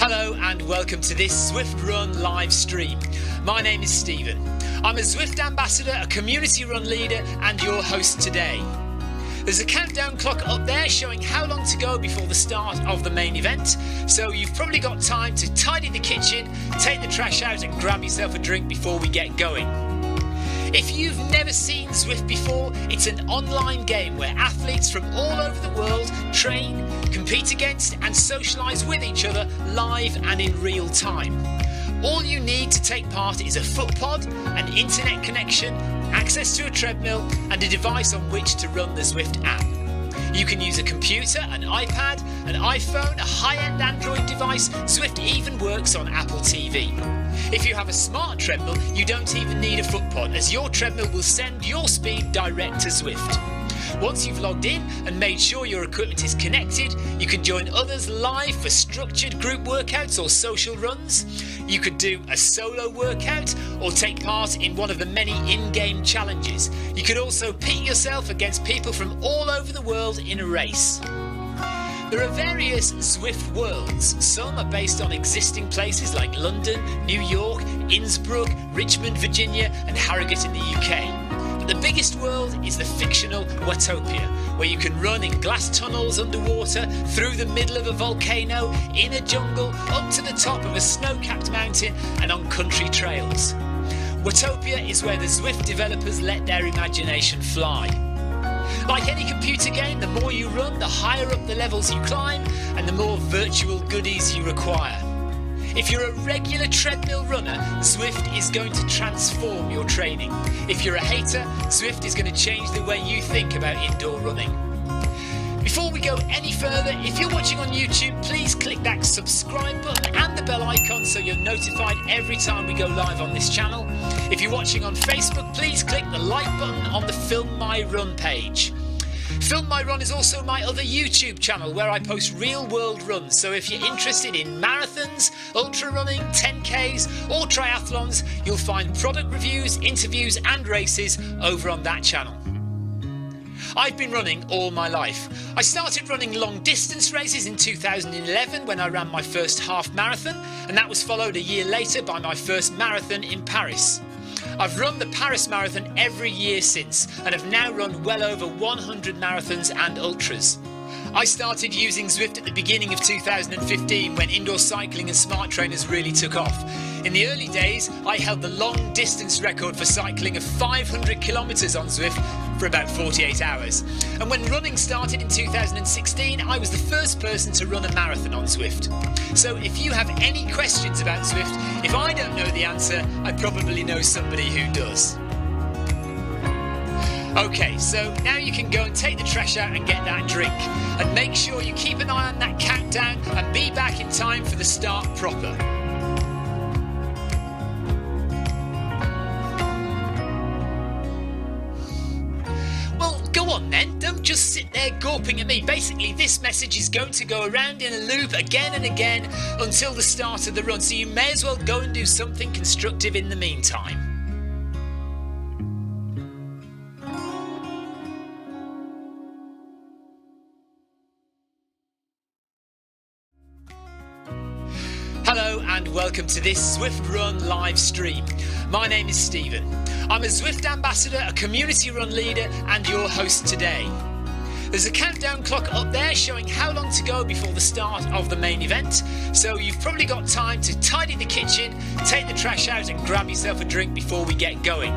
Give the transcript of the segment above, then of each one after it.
Hello and welcome to this Zwift Run live stream. My name is Stephen. I'm a Zwift ambassador, a community run leader and your host today. There's a countdown clock up there showing how long to go before the start of the main event, so you've probably got time to tidy the kitchen, take the trash out and grab yourself a drink before we get going. If you've never seen Zwift before, it's an online game where athletes from all over the world train, compete against and socialise with each other live and in real time. All you need to take part is a foot pod, an internet connection, access to a treadmill and a device on which to run the Zwift app. You can use a computer, an iPad, an iPhone, a high-end Android device. Zwift even works on Apple TV. If you have a smart treadmill, you don't even need a foot pod, as your treadmill will send your speed direct to Zwift. Once you've logged in and made sure your equipment is connected, you can join others live for structured group workouts or social runs. You could do a solo workout or take part in one of the many in-game challenges. You could also pit yourself against people from all over the world in a race. There are various Zwift Worlds. Some are based on existing places like London, New York, Innsbruck, Richmond, Virginia and Harrogate in the UK. But the biggest world is the fictional Watopia, where you can run in glass tunnels underwater, through the middle of a volcano, in a jungle, up to the top of a snow-capped mountain and on country trails. Watopia is where the Zwift developers let their imagination fly. Like any computer game, the more you run, the higher up the levels you climb and the more virtual goodies you require. If you're a regular treadmill runner, Zwift is going to transform your training. If you're a hater, Zwift is going to change the way you think about indoor running. Before we go any further, if you're watching on YouTube, please click that subscribe button and the bell icon so you're notified every time we go live on this channel. If you're watching on Facebook, please click the like button on the Film My Run page. Film My Run is also my other YouTube channel where I post real world runs, so if you're interested in marathons, ultra running, 10Ks or triathlons, you'll find product reviews, interviews and races over on that channel. I've been running all my life. I started running long distance races in 2011 when I ran my first half marathon, and that was followed a year later by my first marathon in Paris. I've run the Paris Marathon every year since and have now run well over 100 marathons and ultras. I started using Zwift at the beginning of 2015 when indoor cycling and smart trainers really took off. In the early days, I held the long distance record for cycling of 500 kilometres on Zwift for about 48 hours. And when running started in 2016, I was the first person to run a marathon on Zwift. So if you have any questions about Zwift, if I don't know the answer, I probably know somebody who does. Okay, so now you can go and take the trash out and get that drink. And make sure you keep an eye on that countdown and be back in time for the start proper. Well, go on then, don't just sit there gawping at me. Basically, this message is going to go around in a loop again and again until the start of the run, so you may as well go and do something constructive in the meantime. Hello and welcome to this Zwift Run live stream. My name is Stephen. I'm a Zwift ambassador, a community run leader and your host today. There's a countdown clock up there showing how long to go before the start of the main event, so you've probably got time to tidy the kitchen, take the trash out and grab yourself a drink before we get going.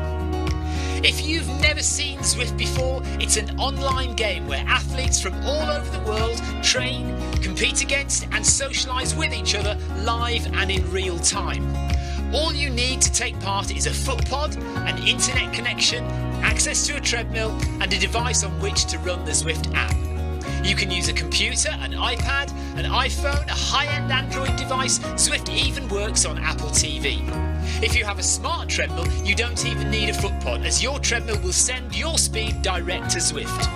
If you've never seen Zwift before, it's an online game where athletes from all over the world train, compete against and socialise with each other live and in real time. All you need to take part is a foot pod, an internet connection, access to a treadmill and a device on which to run the Zwift app. You can use a computer, an iPad, an iPhone, a high-end Android device. Zwift even works on Apple TV. If you have a smart treadmill, you don't even need a foot pod, as your treadmill will send your speed direct to Zwift.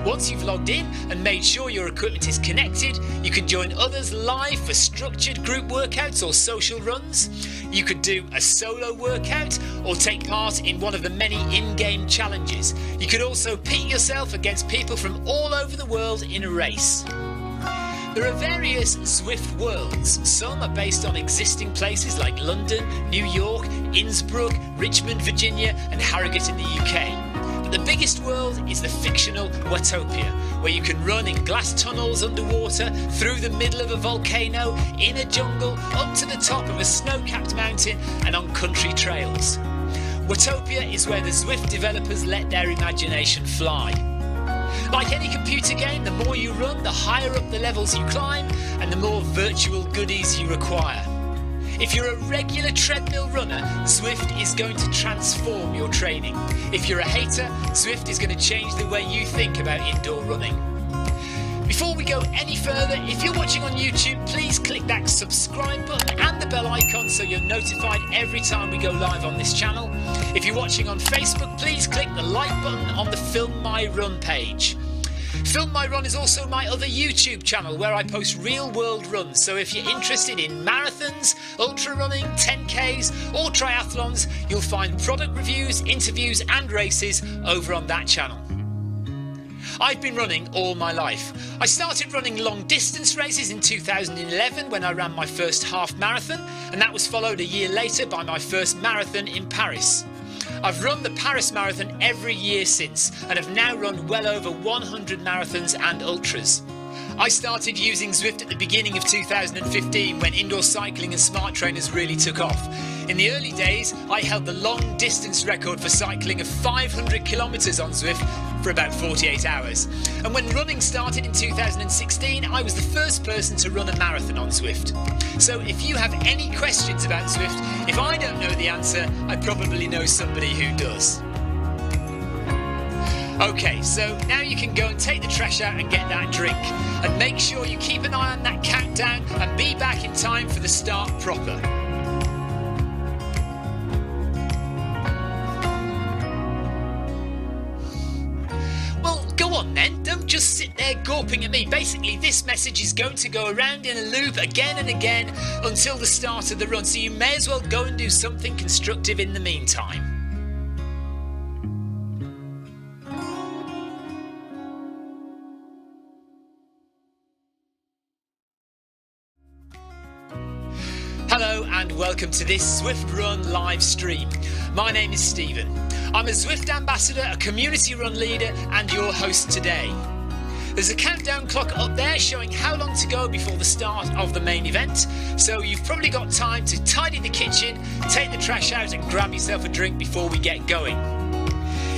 Once you've logged in and made sure your equipment is connected, you can join others live for structured group workouts or social runs. You could do a solo workout or take part in one of the many in-game challenges. You could also pit yourself against people from all over the world in a race. There are various Zwift Worlds. Some are based on existing places like London, New York, Innsbruck, Richmond, Virginia and Harrogate in the UK. But the biggest world is the fictional Watopia, where you can run in glass tunnels underwater, through the middle of a volcano, in a jungle, up to the top of a snow-capped mountain and on country trails. Watopia is where the Zwift developers let their imagination fly. Like any computer game, the more you run, the higher up the levels you climb and the more virtual goodies you require. If you're a regular treadmill runner, Zwift is going to transform your training. If you're a hater, Zwift is going to change the way you think about indoor running. Before we go any further, if you're watching on YouTube, please click that subscribe button and the bell icon so you're notified every time we go live on this channel. If you're watching on Facebook, please click the like button on the Film My Run page. Film My Run is also my other YouTube channel where I post real world runs, so if you're interested in marathons, ultra running, 10Ks or triathlons, you'll find product reviews, interviews and races over on that channel. I've been running all my life. I started running long distance races in 2011 when I ran my first half marathon, and that was followed a year later by my first marathon in Paris. I've run the Paris Marathon every year since and have now run well over 100 marathons and ultras. I started using Zwift at the beginning of 2015 when indoor cycling and smart trainers really took off. In the early days, I held the long distance record for cycling of 500 kilometres on Zwift for about 48 hours. And when running started in 2016, I was the first person to run a marathon on Zwift. So if you have any questions about Zwift, if I don't know the answer, I probably know somebody who does. Okay, so now you can go and take the trash out and get that drink. And make sure you keep an eye on that countdown and be back in time for the start proper. Well, go on then, don't just sit there gawping at me. Basically, this message is going to go around in a loop again and again until the start of the run, so you may as well go and do something constructive in the meantime. Hello and welcome to this Zwift Run live stream. My name is Stephen. I'm a Zwift ambassador, a community run leader and your host today. There's a countdown clock up there showing how long to go before the start of the main event, so you've probably got time to tidy the kitchen, take the trash out and grab yourself a drink before we get going.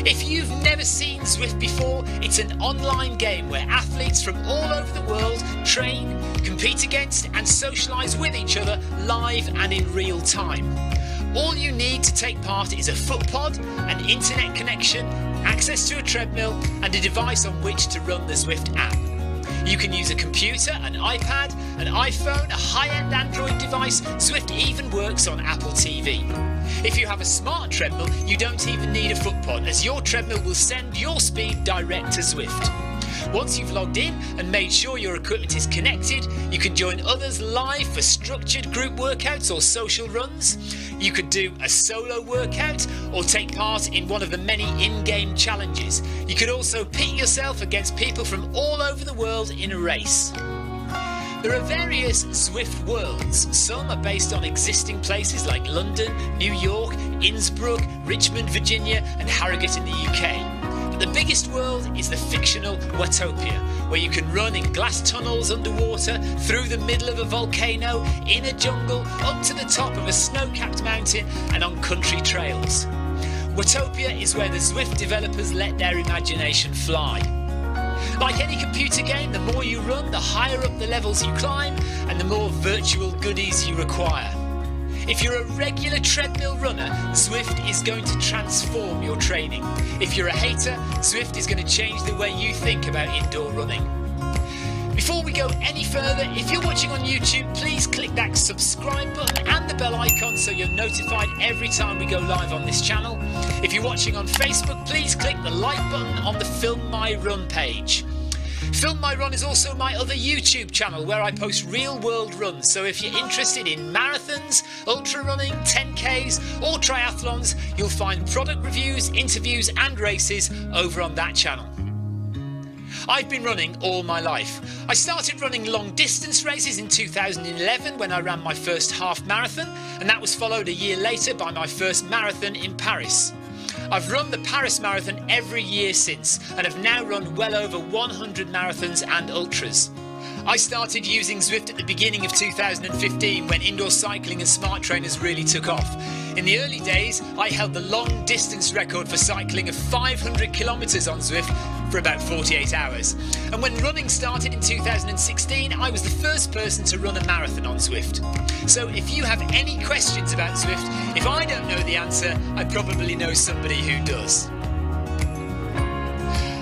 If you've never seen Zwift before, it's an online game where athletes from all over the world train, compete against and socialise with each other live and in real time. All you need to take part is a foot pod, an internet connection, access to a treadmill and a device on which to run the Zwift app. You can use a computer, an iPad, an iPhone, a high-end Android device. Zwift even works on Apple TV. If you have a smart treadmill, you don't even need a foot pod, as your treadmill will send your speed direct to Zwift. Once you've logged in and made sure your equipment is connected, you can join others live for structured group workouts or social runs. You could do a solo workout or take part in one of the many in-game challenges. You could also pit yourself against people from all over the world in a race. There are various Zwift Worlds. Some are based on existing places like London, New York, Innsbruck, Richmond, Virginia and Harrogate in the UK. But the biggest world is the fictional Watopia, where you can run in glass tunnels underwater, through the middle of a volcano, in a jungle, up to the top of a snow-capped mountain and on country trails. Watopia is where the Zwift developers let their imagination fly. Like any computer game, the more you run, the higher up the levels you climb and the more virtual goodies you require. If you're a regular treadmill runner, Zwift is going to transform your training. If you're a hater, Zwift is going to change the way you think about indoor running. Before we go any further, if you're watching on YouTube, please click that subscribe button and the bell icon so you're notified every time we go live on this channel. If you're watching on Facebook, please click the like button on the Film My Run page. Film My Run is also my other YouTube channel where I post real world runs, so if you're interested in marathons, ultra running, 10Ks or triathlons, you'll find product reviews, interviews and races over on that channel. I've been running all my life. I started running long distance races in 2011 when I ran my first half marathon, and that was followed a year later by my first marathon in Paris. I've run the Paris Marathon every year since, and have now run well over 100 marathons and ultras. I started using Zwift at the beginning of 2015 when indoor cycling and smart trainers really took off. In the early days, I held the long distance record for cycling of 500 kilometres on Zwift for about 48 hours. And when running started in 2016, I was the first person to run a marathon on Zwift. So if you have any questions about Zwift, if I don't know the answer, I probably know somebody who does.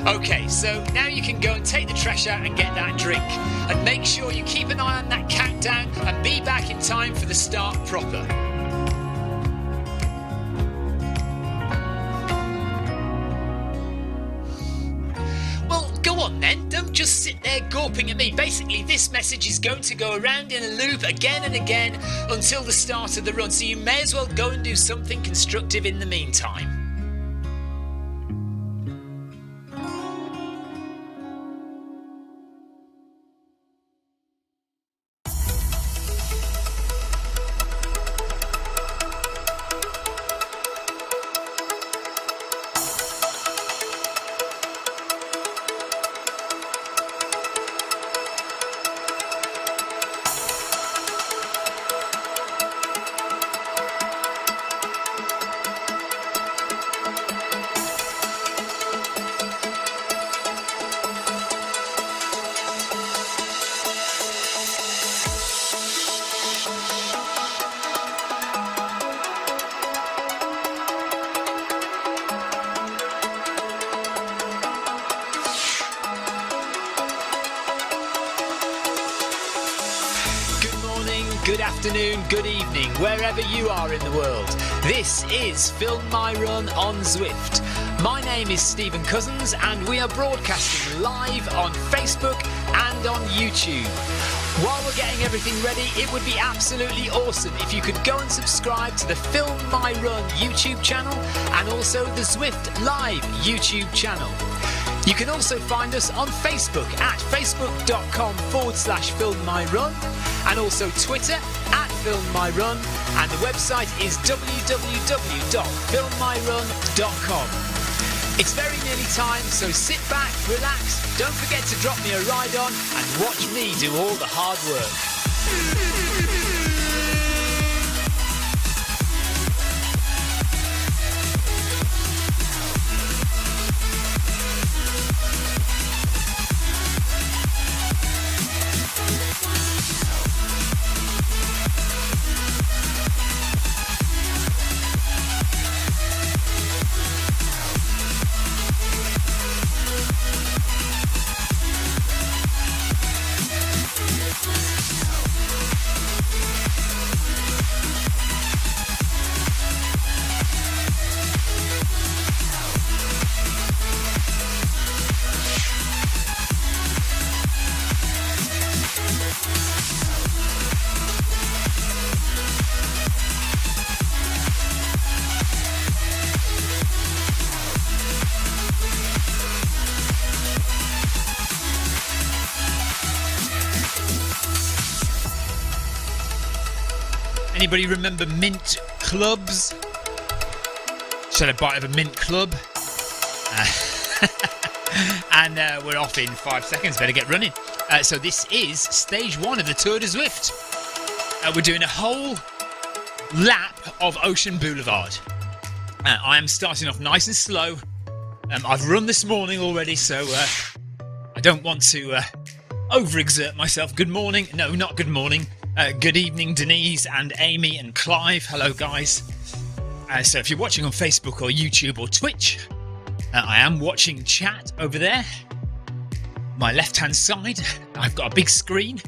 Okay, so now you can go and take the trash out and get that drink. And make sure you keep an eye on that countdown and be back in time for the start proper. Well, go on then, don't just sit there gawping at me. Basically, this message is going to go around in a loop again and again until the start of the run, so you may as well go and do something constructive in the meantime. Good afternoon, good evening, wherever you are in the world. This is Film My Run on Zwift. My name is Stephen Cousins and we are broadcasting live on Facebook and on YouTube. While we're getting everything ready, it would be absolutely awesome if you could go and subscribe to the Film My Run YouTube channel and also the Zwift Live YouTube channel. You can also find us on Facebook at facebook.com/filmmyrun and also Twitter at filmmyrun, and the website is www.filmmyrun.com. It's very nearly time, so sit back, relax, don't forget to drop me a ride on and watch me do all the hard work. Anybody remember mint clubs? Just had a bite of a mint club. And we're off in 5 seconds. Better get running. So this is stage 1 of the Tour de Zwift. We're doing a whole lap of Ocean Boulevard. I am starting off nice and slow. I've run this morning already, so I don't want to overexert myself. Good morning. No, not good morning. Good evening, Denise and Amy and Clive. Hello, guys. So if you're watching on Facebook or YouTube or Twitch, I am watching chat over there. My left-hand side, I've got a big screen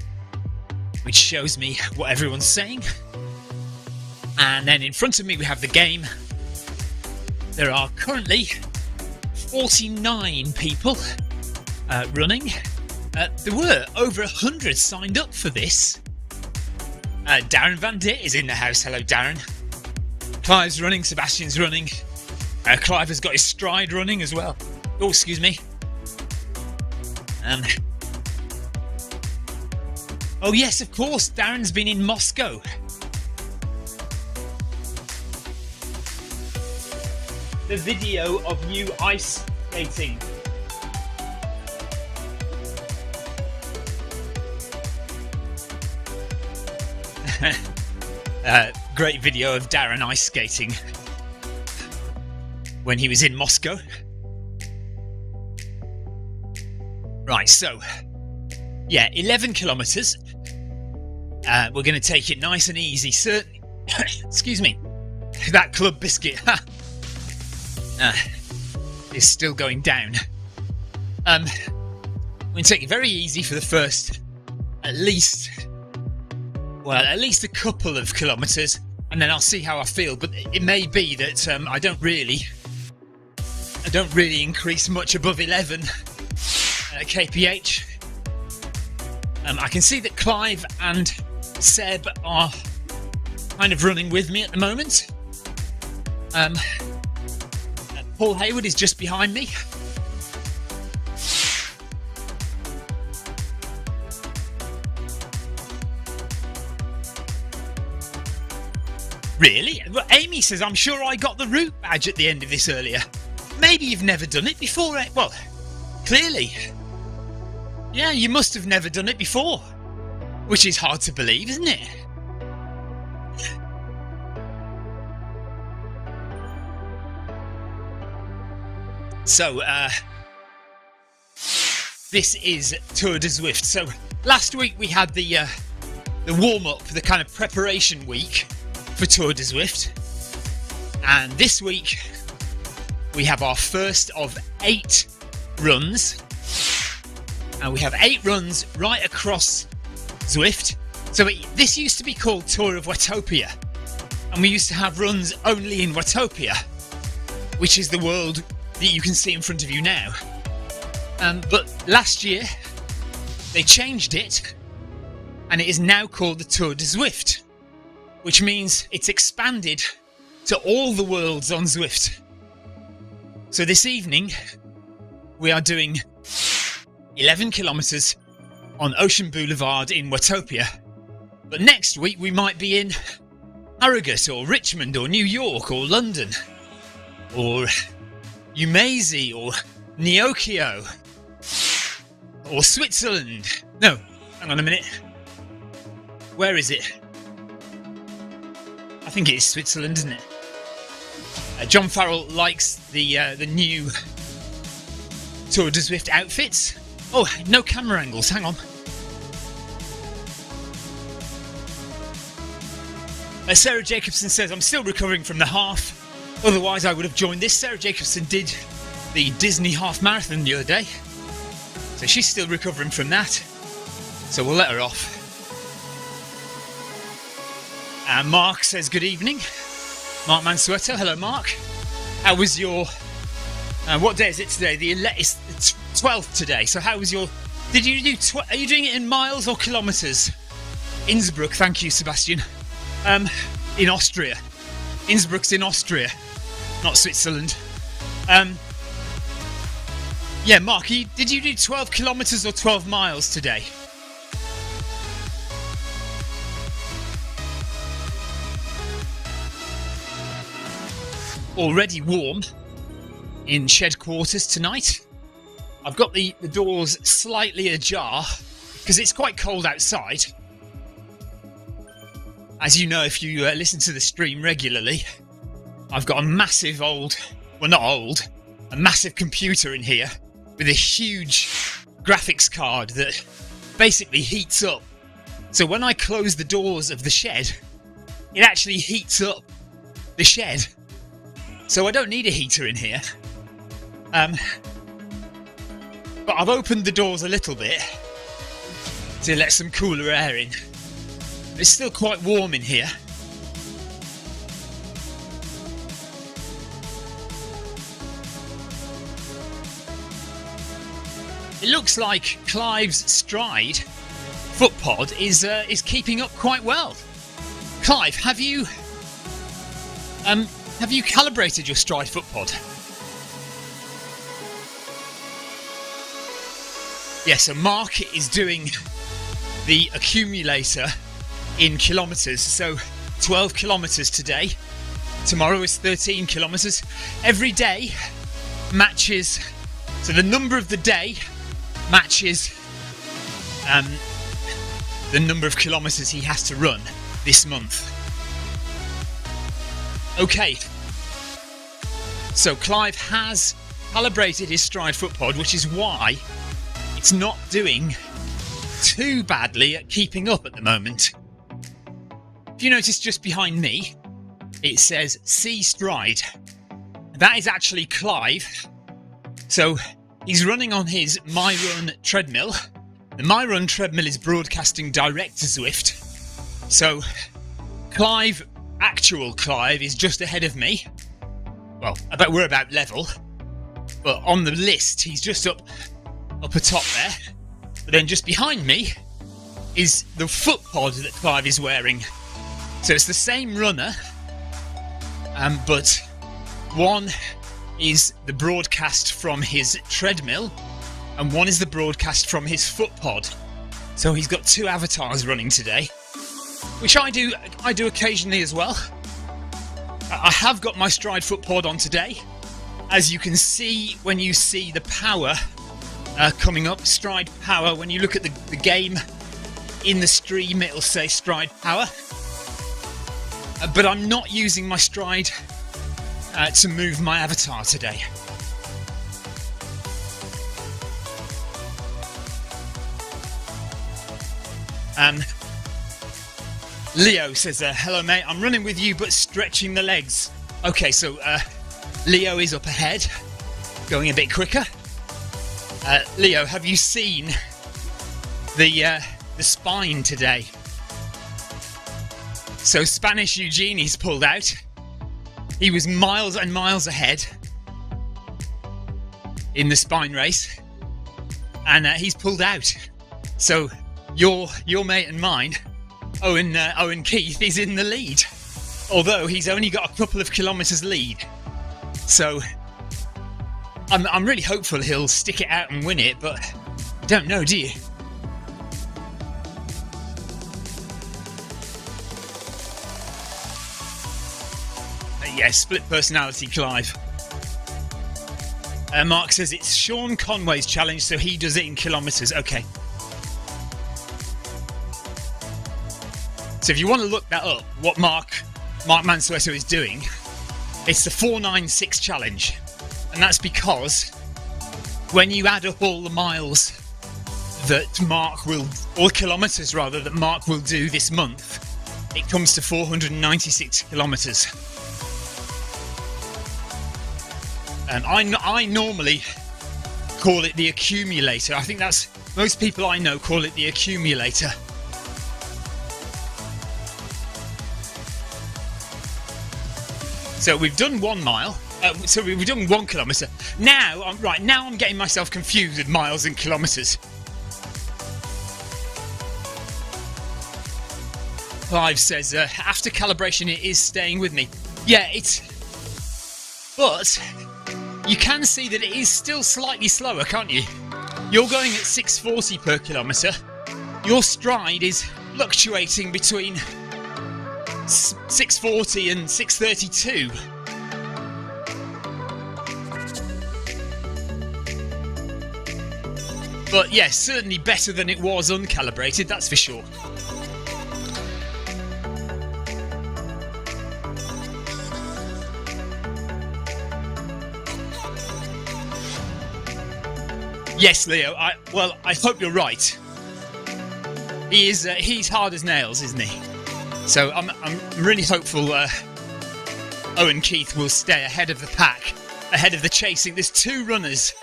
which shows me what everyone's saying. And then in front of me we have the game. There are currently 49 people running. There were over 100 signed up for this. Darren Van Dit is in the house. Hello, Darren. Clive's running. Sebastian's running. Clive has got his stride running as well. Oh, excuse me. Oh yes, of course, Darren's been in Moscow. The video of you ice skating. Great video of Darren ice skating when he was in Moscow. Right, so yeah, 11 kilometers. We're going to take it nice and easy. Excuse me, that club biscuit is still going down. We're going to take it very easy for the first at least a couple of kilometers, and then I'll see how I feel. But it may be that I don't really increase much above 11 kph. I can see that Clive and Seb are kind of running with me at the moment. Paul Hayward is just behind me. Really? Well, Amy says, I'm sure I got the route badge at the end of this earlier. Maybe you've never done it before. Well, clearly. Yeah, you must have never done it before. Which is hard to believe, isn't it? So, this is Tour de Zwift. So, last week we had the warm-up, the kind of preparation week for Tour de Zwift. And this week, we have our first of 8 runs. And we have 8 runs right across Zwift. So this used to be called Tour of Watopia. And we used to have runs only in Watopia, which is the world that you can see in front of you now. But last year, they changed it, and it is now called the Tour de Zwift, which means it's expanded to all the worlds on Zwift. So this evening, we are doing 11 kilometers on Ocean Boulevard in Watopia. But next week, we might be in Harrogate or Richmond or New York or London or Umezy or Neokio or Switzerland. No, hang on a minute. Where is it? I think it is Switzerland, isn't it? John Farrell likes the new Tour de Zwift outfits. Oh, no camera angles, hang on. Sarah Jacobson says, I'm still recovering from the half. Otherwise, I would have joined this. Sarah Jacobson did the Disney half marathon the other day. So she's still recovering from that. So we'll let her off. And Mark says, good evening. Mark Mansueto. Hello, Mark. How was your... what day is it today? It's the 12th today. So how was your... Did you do... Are you doing it in miles or kilometres? Innsbruck. Thank you, Sebastian. In Austria. Innsbruck's in Austria, not Switzerland. Yeah, Mark, did you do 12 kilometres or 12 miles today? Already warm in shed quarters tonight. I've got the doors slightly ajar because it's quite cold outside. As you know, if you listen to the stream regularly, I've got a massive a massive computer in here with a huge graphics card that basically heats up. So when I close the doors of the shed, it actually heats up the shed. So I don't need a heater in here. But I've opened the doors a little bit to let some cooler air in. It's still quite warm in here. It looks like Clive's Stride foot pod is keeping up quite well. Clive, have you calibrated your Stride foot pod? Yeah, so Mark is doing the accumulator in kilometres. So 12 kilometres today. Tomorrow is 13 kilometres. Every day matches. So the number of the day matches the number of kilometres he has to run this month. Okay. So Clive has calibrated his Stride foot pod, which is why it's not doing too badly at keeping up at the moment. If you notice just behind me, it says C Stride. That is actually Clive. So he's running on his MyRun treadmill. The MyRun treadmill is broadcasting direct to Zwift. So Clive, actual Clive, is just ahead of me. Well, we're about level. But on the list, he's just up atop there. But then just behind me is the foot pod that Clive is wearing. So it's the same runner, but one is the broadcast from his treadmill and one is the broadcast from his foot pod. So he's got two avatars running today, which I do occasionally as well. I have got my Stride foot pod on today. As you can see when you see the power coming up, Stride Power, when you look at the game in the stream, it'll say Stride Power. But I'm not using my Stride to move my avatar today. Leo says, hello mate, I'm running with you but stretching the legs. Okay, so Leo is up ahead, going a bit quicker. Leo, have you seen the spine today? So Spanish Eugenie's pulled out. He was miles and miles ahead in the spine race, and he's pulled out. So your mate and mine, Owen Keith, is in the lead, although he's only got a couple of kilometres lead. So I'm really hopeful he'll stick it out and win it, but don't know, do you? Yeah, split personality Clive. Mark says it's Sean Conway's challenge, so he does it in kilometres. Okay. So if you want to look that up, what Mark Mansueto is doing, it's the 496 challenge. And that's because when you add up all the miles that Mark will, or kilometres rather, that Mark will do this month, it comes to 496 kilometres. I normally call it the accumulator. I think that's, most people I know call it the accumulator. So we've done 1 mile. So we've done 1 kilometre. Now I'm getting myself confused with miles and kilometres. Clive says, after calibration it is staying with me. Yeah, but you can see that it is still slightly slower, can't you? You're going at 640 per kilometre. Your Stride is fluctuating between 640 and 632. But yes, certainly better than it was uncalibrated, that's for sure. Yes, Leo, I hope you're right. He's hard as nails, isn't he? So I'm really hopeful Owen Keith will stay ahead of the pack, ahead of the chasing. There's 2 runners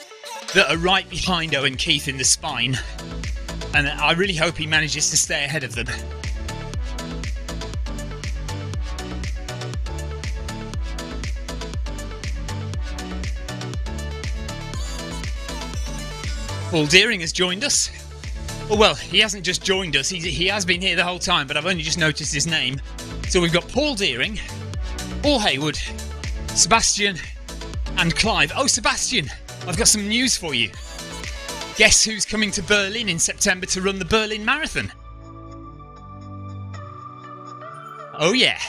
that are right behind Owen Keith in the spine, and I really hope he manages to stay ahead of them. Paul Deering has joined us. Well, he hasn't just joined us, he has been here the whole time, but I've only just noticed his name. So we've got Paul Deering, Paul Hayward, Sebastian and Clive. Oh, Sebastian, I've got some news for you. guess who's coming to Berlin in September to run the Berlin Marathon? Oh yeah.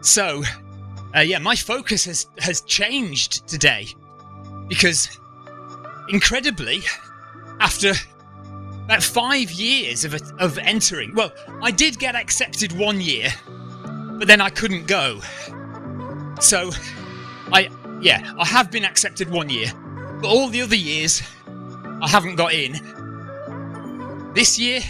So, my focus has changed today, because incredibly, after about 5 years of entering, well, I did get accepted 1 year, but then I couldn't go. So, I have been accepted 1 year, but all the other years, I haven't got in. This year,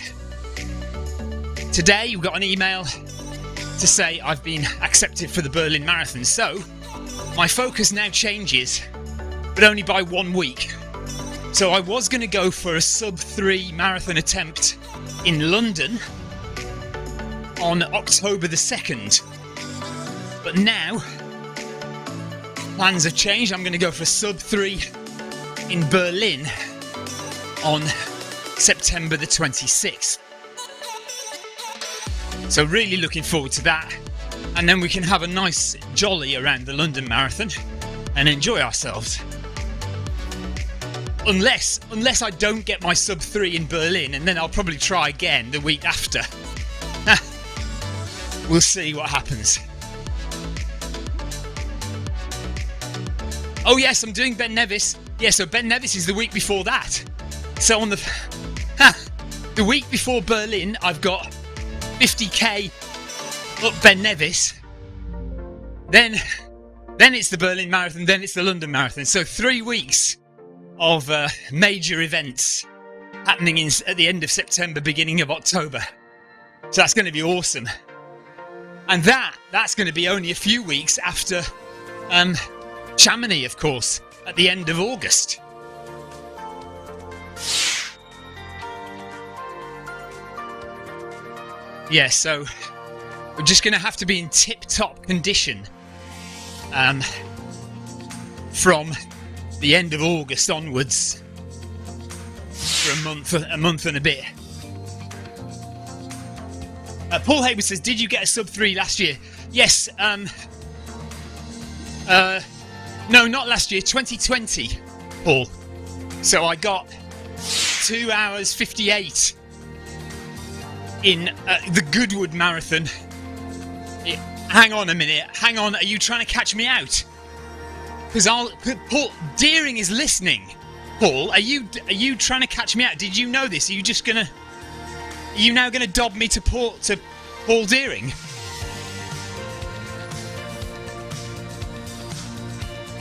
today, we got an email to say I've been accepted for the Berlin Marathon. So, my focus now changes, but only by 1 week. So I was going to go for a sub-3 marathon attempt in London on October the 2nd. But now, plans have changed. I'm going to go for a sub-3 in Berlin on September the 26th. So really looking forward to that. And then we can have a nice jolly around the London Marathon and enjoy ourselves. Unless I don't get my sub-3 in Berlin, and then I'll probably try again the week after. We'll see what happens. Oh yes, I'm doing Ben Nevis. Yeah, so Ben Nevis is the week before that. So on the week before Berlin, I've got 50k up Ben Nevis. Then it's the Berlin Marathon, then it's the London Marathon. So 3 weeks of major events happening at the end of September, beginning of October. So that's going to be awesome. And that's going to be only a few weeks after Chamonix, of course, at the end of August. Yeah, so we're just going to have to be in tip-top condition from the end of August onwards for a month and a bit. Paul Hayward says, did you get a sub-3 last year? Yes. No, not last year, 2020, Paul. So I got 2 hours 58 in the Goodwood Marathon. Hang on a minute. Hang on. Are you trying to catch me out? Because Paul Deering is listening. Paul, are you trying to catch me out? Did you know this? Are you now gonna dob me to Paul Deering?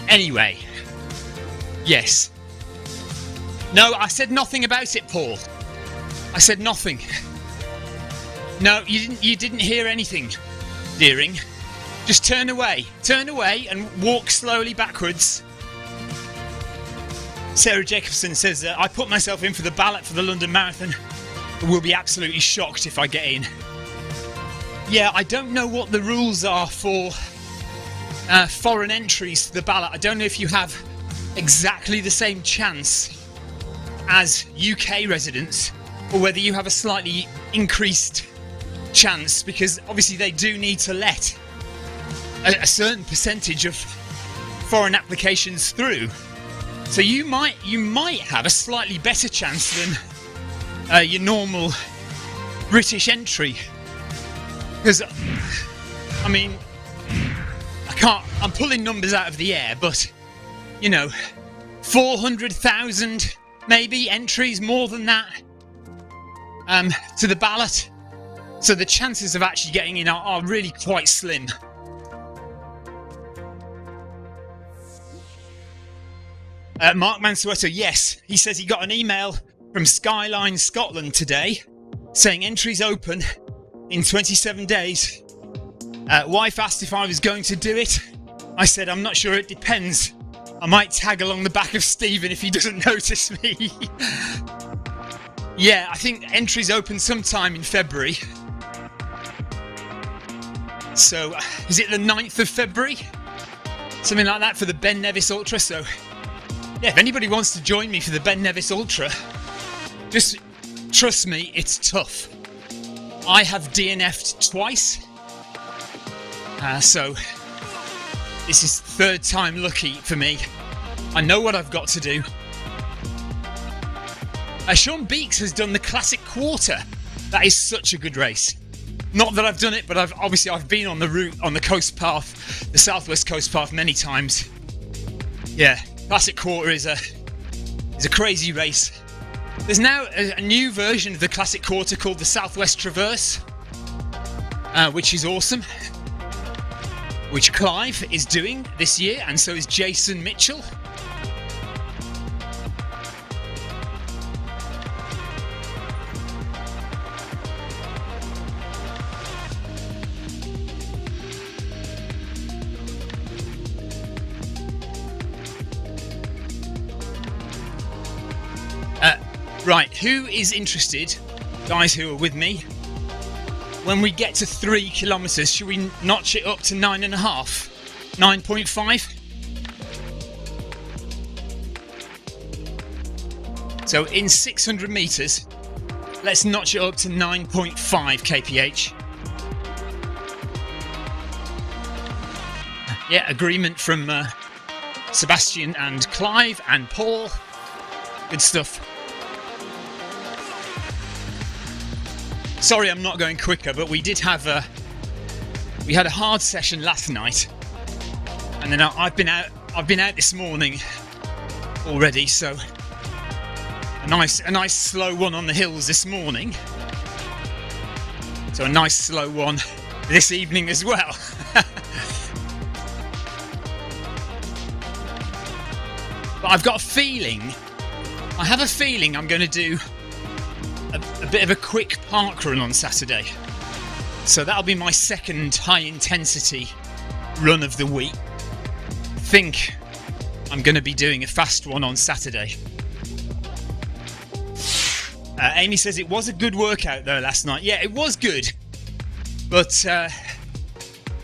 Anyway, yes. No, I said nothing about it, Paul. I said nothing. No, you didn't hear anything, Deering. Just turn away and walk slowly backwards. Sarah Jacobson says, I put myself in for the ballot for the London Marathon. Will be absolutely shocked if I get in. Yeah, I don't know what the rules are for foreign entries to the ballot. I don't know if you have exactly the same chance as UK residents, or whether you have a slightly increased chance, because obviously they do need to let a certain percentage of foreign applications through. So you might have a slightly better chance than your normal British entry. Because, I mean, I'm pulling numbers out of the air, but, 400,000 maybe entries, more than that, to the ballot. So the chances of actually getting in are really quite slim. Mark Mansueto, yes, he says he got an email from Skyline Scotland today saying entries open in 27 days. Wife asked if I was going to do it. I said, I'm not sure, it depends. I might tag along the back of Stephen if he doesn't notice me. Yeah, I think entries open sometime in February. So, is it the 9th of February? Something like that for the Ben Nevis Ultra. So, yeah, if anybody wants to join me for the Ben Nevis Ultra, just trust me, it's tough. I have DNF'd twice. So, this is third time lucky for me. I know what I've got to do. Sean Beeks has done the Classic Quarter. That is such a good race. Not that I've done it, but I've been on the route, on the coast path, the Southwest Coast Path many times. Yeah, Classic Quarter is a crazy race. There's now a new version of the Classic Quarter called the Southwest Traverse, which is awesome, which Clive is doing this year, and so is Jason Mitchell. Right, who is interested, guys who are with me, when we get to 3 kilometres, should we notch it up to 9.5? 9.5? So in 600 metres, let's notch it up to 9.5 kph. Yeah, agreement from Sebastian and Clive and Paul. Good stuff. Sorry I'm not going quicker, but we had a hard session last night, and then I've been out this morning already, so a nice slow one on the hills this morning, so a nice slow one this evening as well. But I have a feeling I'm going to do a bit of a quick park run on Saturday. So that'll be my second high intensity run of the week. I think I'm going to be doing a fast one on Saturday. Amy says it was a good workout though last night. Yeah, it was good, but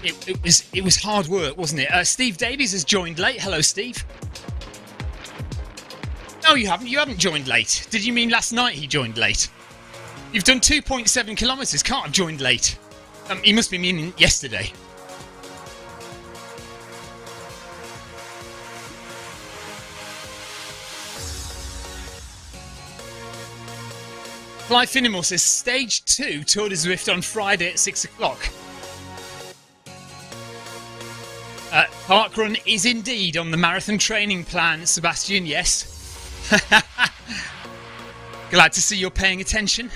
it was hard work, wasn't it? Steve Davies has joined late. Hello, Steve. No, you haven't. You haven't joined late. Did you mean last night he joined late? You've done 2.7 kilometres. Can't have joined late. He must be meaning yesterday. Fly Finnemore says Stage 2 Tour de Zwift on Friday at 6 o'clock. Parkrun is indeed on the marathon training plan, Sebastian, yes. Glad to see you're paying attention.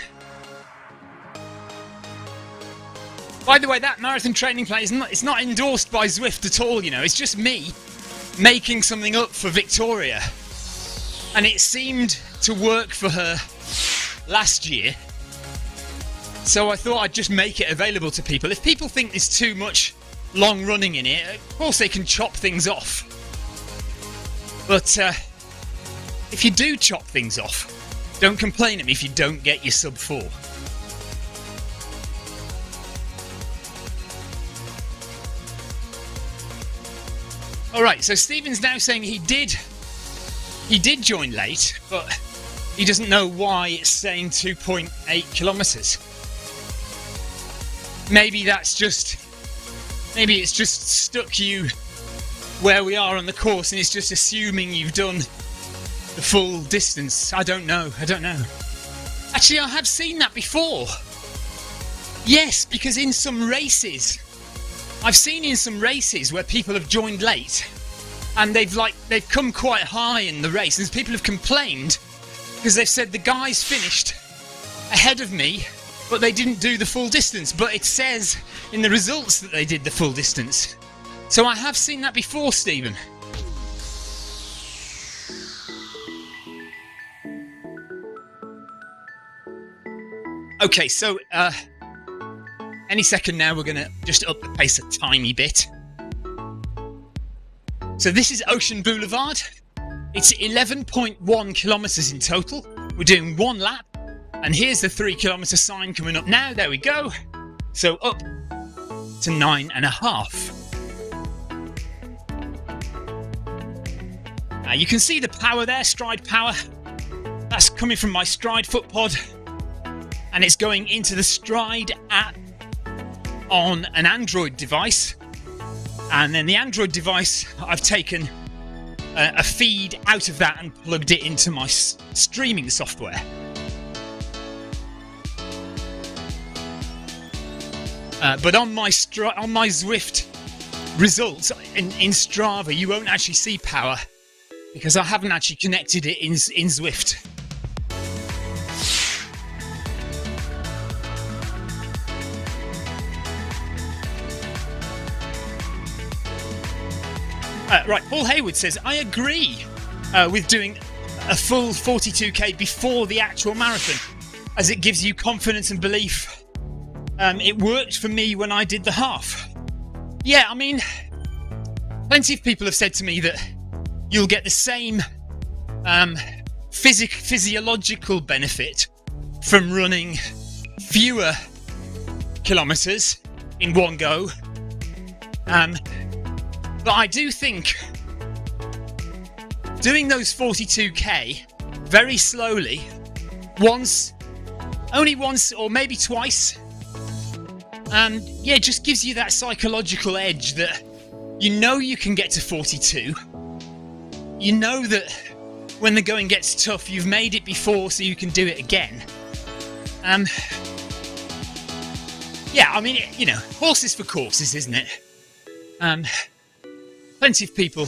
By the way, that marathon training plan it's not endorsed by Zwift at all, you know. It's just me making something up for Victoria. And it seemed to work for her last year. So I thought I'd just make it available to people. If people think there's too much long running in it, of course they can chop things off. But if you do chop things off, don't complain at me if you don't get your sub 4. Alright, so Stephen's now saying he did join late, but he doesn't know why it's saying 2.8 kilometres. Maybe it's just stuck you where we are on the course and it's just assuming you've done the full distance. I don't know. Actually, I have seen that before. Yes, because in some races, I've seen in some races where people have joined late and they've come quite high in the race, and people have complained because they've said the guys finished ahead of me but they didn't do the full distance, but it says in the results that they did the full distance. So I have seen that before, Stephen. Okay, so any second now we're going to just up the pace a tiny bit. So this is Ocean Boulevard. It's 11.1 kilometres in total. We're doing one lap. And here's the 3 kilometre sign coming up now. There we go. So up to 9.5. You can see the power there, stride power. That's coming from my Stride foot pod. And it's going into the Stride app on an Android device. And then the Android device, I've taken a feed out of that and plugged it into my streaming software. But on my Zwift results in Strava, you won't actually see power because I haven't actually connected it in Zwift. Right, Paul Hayward says, I agree with doing a full 42k before the actual marathon, as it gives you confidence and belief. It worked for me when I did the half. Yeah, I mean, plenty of people have said to me that you'll get the same physiological benefit from running fewer kilometres in one go. But I do think doing those 42k very slowly, only once or maybe twice, just gives you that psychological edge that you know you can get to 42. You know that when the going gets tough, you've made it before, so you can do it again. Yeah, I mean, horses for courses, isn't it? Plenty of people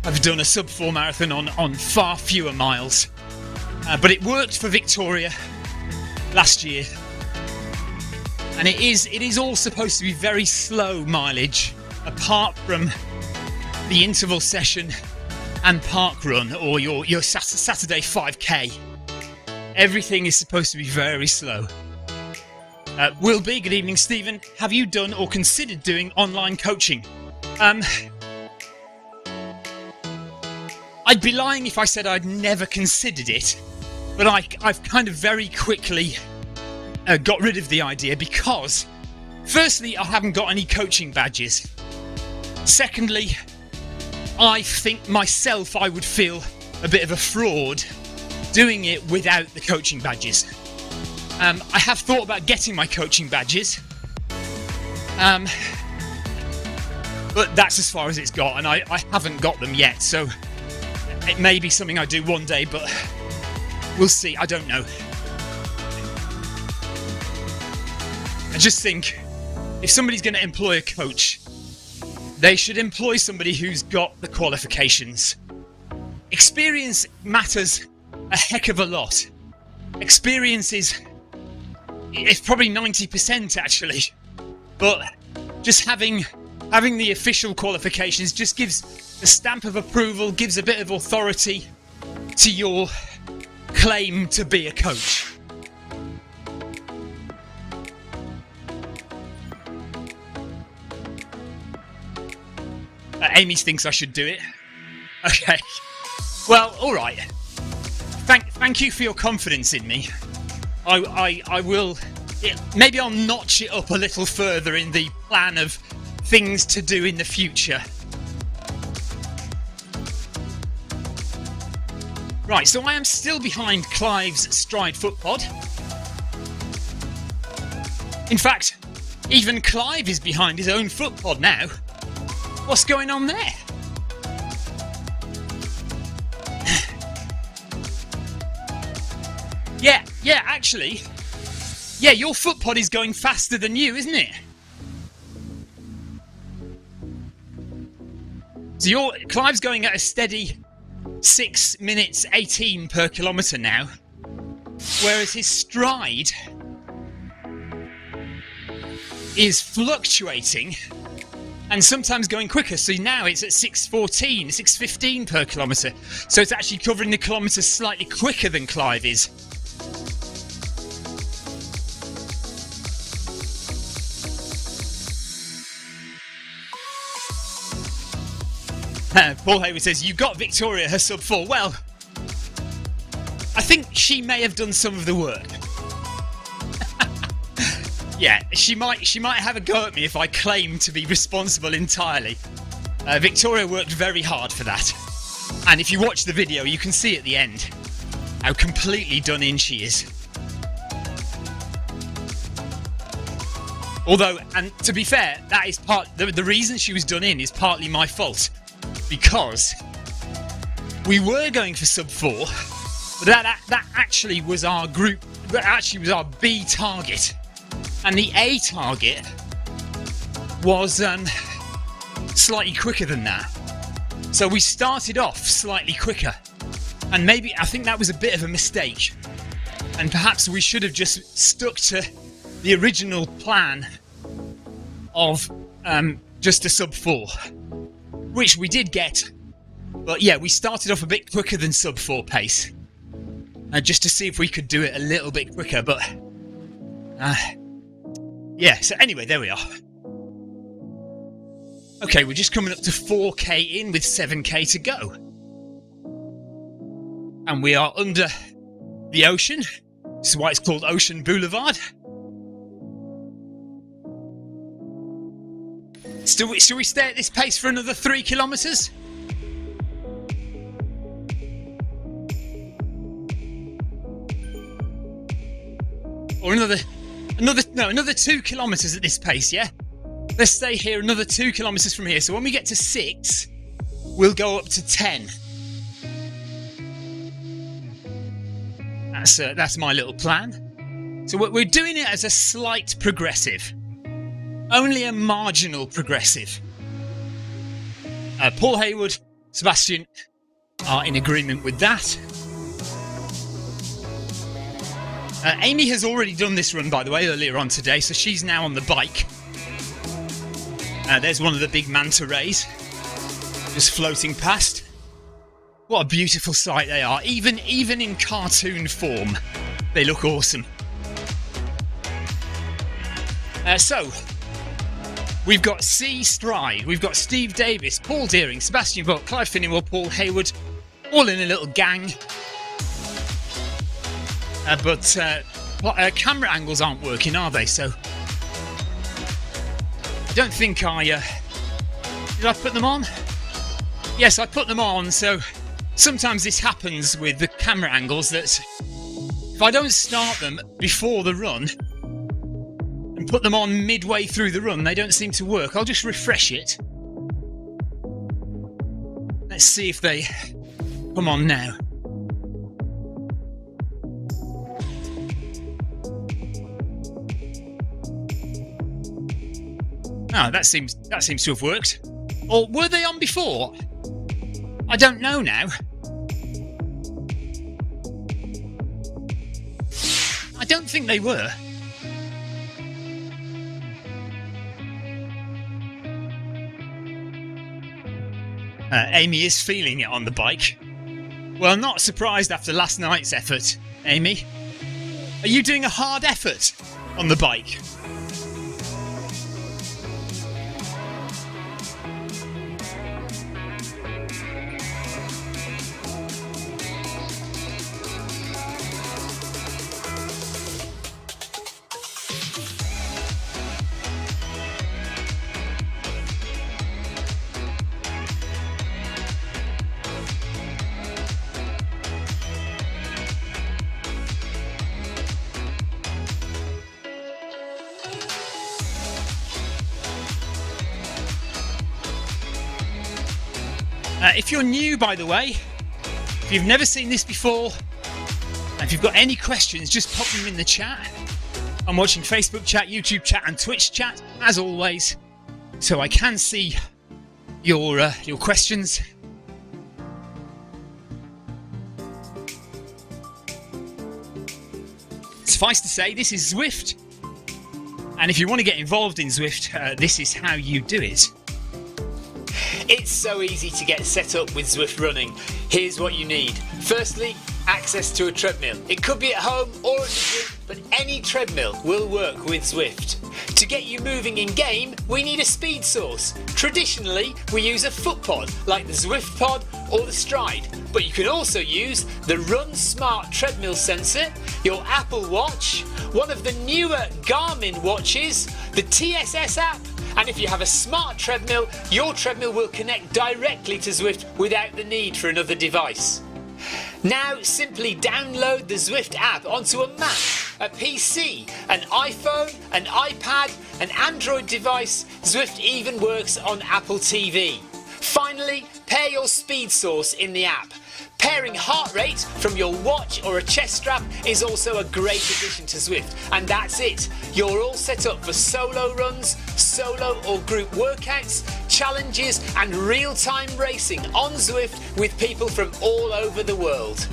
have done a sub-4 marathon on far fewer miles, but it worked for Victoria last year, and it is all supposed to be very slow mileage, apart from the interval session and park run or your Saturday 5k. Everything is supposed to be very slow. Will B, good evening, Stephen. Have you done or considered doing online coaching? I'd be lying if I said I'd never considered it, but I've kind of very quickly got rid of the idea because, firstly, I haven't got any coaching badges. Secondly, I think myself I would feel a bit of a fraud doing it without the coaching badges. I have thought about getting my coaching badges, but that's as far as it's got, and I haven't got them yet, so it may be something I do one day, but we'll see. I don't know. I just think if somebody's going to employ a coach, they should employ somebody who's got the qualifications. Experience matters a heck of a lot. Experience is probably 90% actually, but just having the official qualifications just gives a stamp of approval, gives a bit of authority to your claim to be a coach. Amy thinks I should do it. Okay. Well, all right. Thank you for your confidence in me. I will. Maybe I'll notch it up a little further in the plan of things to do in the future. Right, so I am still behind Clive's Stride Foot Pod. In fact, even Clive is behind his own foot pod now. What's going on there? Yeah, actually. Yeah, your foot pod is going faster than you, isn't it? So Clive's going at a steady 6 minutes 18 per kilometre now, whereas his stride is fluctuating and sometimes going quicker. So now it's at 6:14, 6:15 per kilometre. So it's actually covering the kilometres slightly quicker than Clive is. Paul Hayward says, you got Victoria her sub-4. Well, I think she may have done some of the work. Yeah, she might have a go at me if I claim to be responsible entirely. Victoria worked very hard for that. And if you watch the video, you can see at the end how completely done in she is. Although, and to be fair, that is the reason she was done in is partly my fault. Because we were going for sub-4, but that actually was our group, that actually was our B target. And the A target was slightly quicker than that. So we started off slightly quicker. And maybe, I think that was a bit of a mistake. And perhaps we should have just stuck to the original plan of just a sub 4. Which we did get. But yeah, we started off a bit quicker than sub 4 pace. Just to see if we could do it a little bit quicker, but... yeah, so anyway, there we are. Okay, we're just coming up to 4k in with 7k to go. And we are under the ocean. This is why it's called Ocean Boulevard. Should we stay at this pace for another 3 kilometres? Or another 2 kilometres at this pace, yeah? Let's stay here another 2 kilometres from here. So when we get to 6, we'll go up to 10. That's my little plan. So we're doing it as a slight progressive. Only a marginal progressive. Paul Hayward, Sebastian are in agreement with that. Amy has already done this run, by the way, earlier on today, so she's now on the bike. There's one of the big manta rays just floating past. What a beautiful sight they are. Even in cartoon form, they look awesome. So, we've got C Stride, we've got Steve Davis, Paul Deering, Sebastian Buck, Clive Finnewell, Paul Hayward, all in a little gang. But camera angles aren't working, are they? So I don't think did I put them on? Yes, I put them on. So sometimes this happens with the camera angles, that if I don't start them before the run and put them on midway through the run, they don't seem to work. I'll just refresh it. Let's see if they come on now. Oh, that seems to have worked. Or were they on before? I don't know now. I don't think they were. Amy is feeling it on the bike. Well, not surprised after last night's effort, Amy. Are you doing a hard effort on the bike? If you're new, by the way, if you've never seen this before, and if you've got any questions, just pop them in the chat. I'm watching Facebook chat, YouTube chat and Twitch chat, as always, so I can see your questions. Suffice to say, this is Zwift, and if you want to get involved in Zwift, this is how you do it. It's so easy to get set up with Zwift running. Here's what you need. Firstly, access to a treadmill. It could be at home or at the gym, but any treadmill will work with Zwift. To get you moving in game, we need a speed source. Traditionally, we use a foot pod like the Zwift Pod or the Stride, but you can also use the Run Smart treadmill sensor, your Apple Watch, one of the newer Garmin watches, the TSS app, and if you have a smart treadmill, your treadmill will connect directly to Zwift without the need for another device. Now simply download the Zwift app onto a Mac, a PC, an iPhone, an iPad, an Android device. Zwift even works on Apple TV. Finally, pair your speed source in the app. Pairing heart rate from your watch or a chest strap is also a great addition to Zwift. And that's it. You're all set up for solo runs, solo or group workouts, challenges and real-time racing on Zwift with people from all over the world.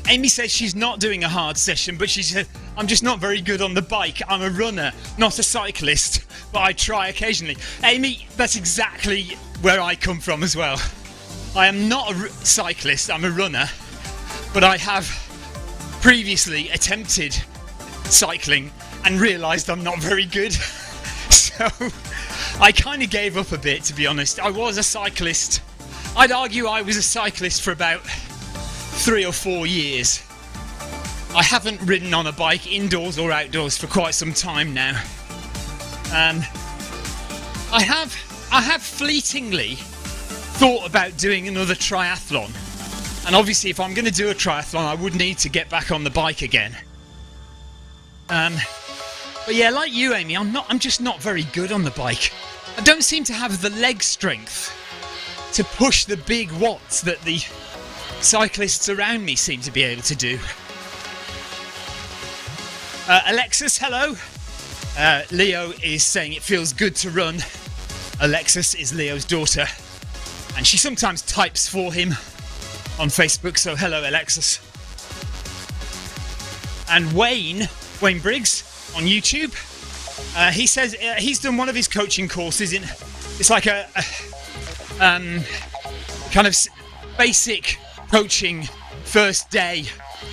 Amy says she's not doing a hard session, but she said, I'm just not very good on the bike. I'm a runner, not a cyclist, but I try occasionally. Amy, that's exactly where I come from as well. I am not a cyclist, I'm a runner, but I have previously attempted cycling and realised I'm not very good. So I kind of gave up a bit, to be honest. I was a cyclist. I'd argue I was a cyclist for about 3 or 4 years. I haven't ridden on a bike indoors or outdoors for quite some time now. I have fleetingly thought about doing another triathlon, and obviously if I'm going to do a triathlon I would need to get back on the bike again. But yeah, like you, Amy, I'm just not very good on the bike. I don't seem to have the leg strength to push the big watts that the cyclists around me seem to be able to do. Alexis, hello. Leo is saying it feels good to run. Alexis is Leo's daughter, and she sometimes types for him on Facebook, so hello Alexis. And Wayne Briggs on YouTube, he says he's done one of his coaching courses in, it's like a kind of basic coaching first day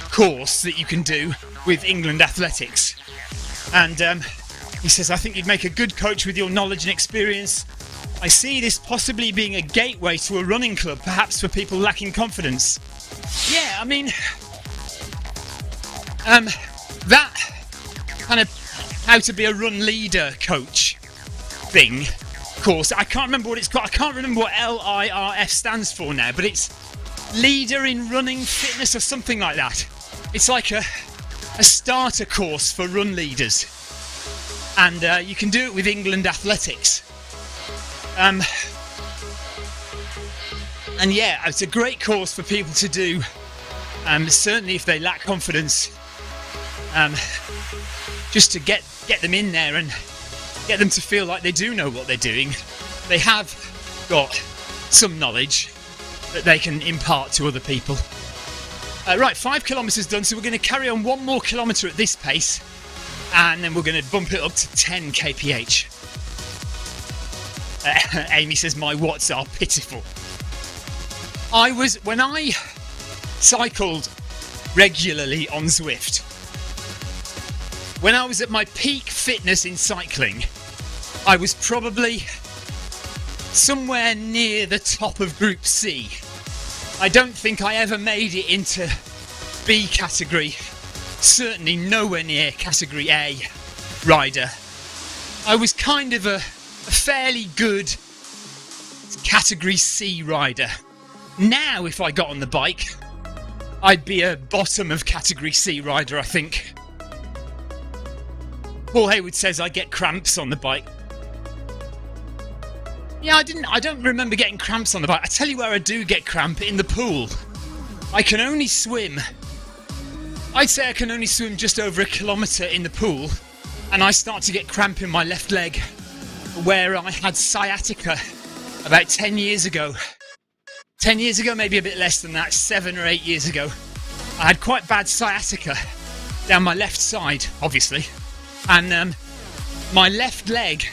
course that you can do with England Athletics, and he says, I think you'd make a good coach with your knowledge and experience. I see this possibly being a gateway to a running club, perhaps for people lacking confidence. Yeah, I mean, that kind of how to be a run leader coach thing course, I can't remember what it's called. I can't remember what LIRF stands for now, but it's Leader in Running Fitness or something like that. It's like a starter course for run leaders, and you can do it with England Athletics. And yeah, it's a great course for people to do, certainly if they lack confidence, just to get them in there and get them to feel like they do know what they're doing. They have got some knowledge that they can impart to other people. Right, 5 kilometres done, so we're going to carry on 1 more kilometre at this pace, and then we're going to bump it up to 10 kph. Amy says my watts are pitiful. When I cycled regularly on Zwift, when I was at my peak fitness in cycling, I was probably somewhere near the top of Group C. I don't think I ever made it into B category, certainly nowhere near category A rider. I was kind of a fairly good category C rider. Now if I got on the bike, I'd be a bottom of category C rider, I think. Paul Hayward says I get cramps on the bike. Yeah, I don't remember getting cramps on the bike. I tell you where I do get cramp, in the pool. I can only swim. I'd say I can only swim just over 1 kilometre in the pool, and I start to get cramp in my left leg, where I had sciatica about 10 years ago. 10 years ago, maybe a bit less than that, 7 or 8 years ago. I had quite bad sciatica down my left side, obviously. And my left leg